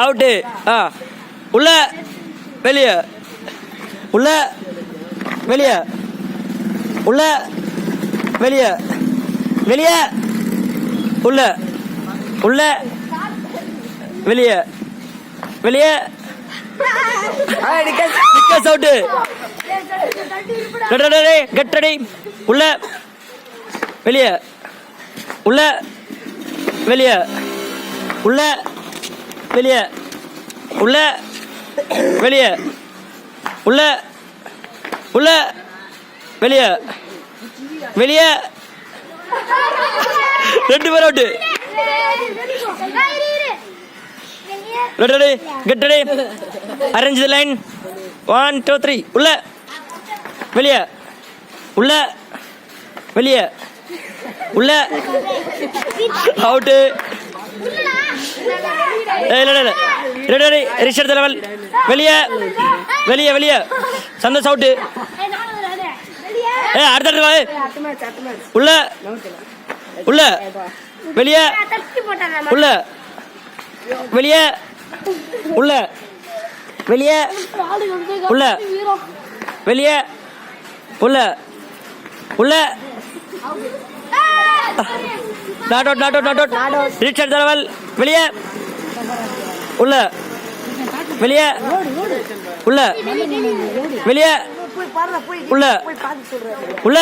Out. உள்ள வெளியே உள்ள வெளியே உள்ள வெளியே வெளியே உள்ள உள்ள வெளியே வெளியே அவுட்டு. Get ready. உள்ள வெளியே உள்ள வெளியே உள்ள வெளியே உள்ள வெளியே உள்ள உள்ள வெளியே வெளியே 2 பேர் out. Get ready. Arrange the line. 1 2 3. உள்ள வெளியே உள்ள வெளியே உள்ள அவுட்டு. ரிஷர் லெவல். வெளியே வெளியே வெளியே சந்தோஷ் அவுட்டு. அடுத்த உள்ள உள்ள வெளியே உள்ள வெளியே உள்ள வெளியே உள்ள வெளியே உள்ள உள்ள நாட் அவுட். ரிஷர் லெவல். வெளியே உள்ள வெளியே உள்ள வெளியே உள்ள உள்ள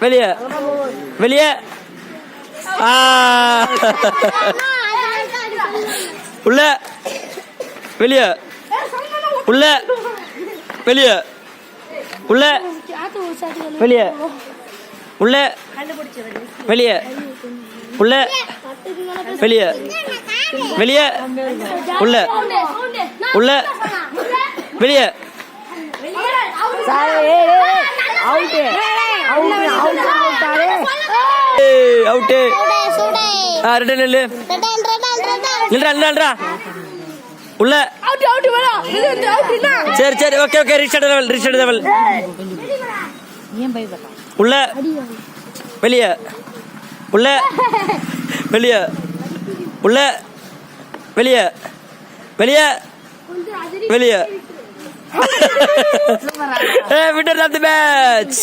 வெளியே வெளியே உள்ள வெளியே உள்ள வெளியே உள்ள வெளியே உள்ள வெளியே உள்ள வெளியே வெளியே உள்ள உள்ள வெளியே அவுட்டு. உள்ள சரி சரி ஓகே. ரிஷர் லெவல். உள்ள வெளியே உள்ள வெளியே உள்ள வெளியே வெளியே வெளியே winner of the match.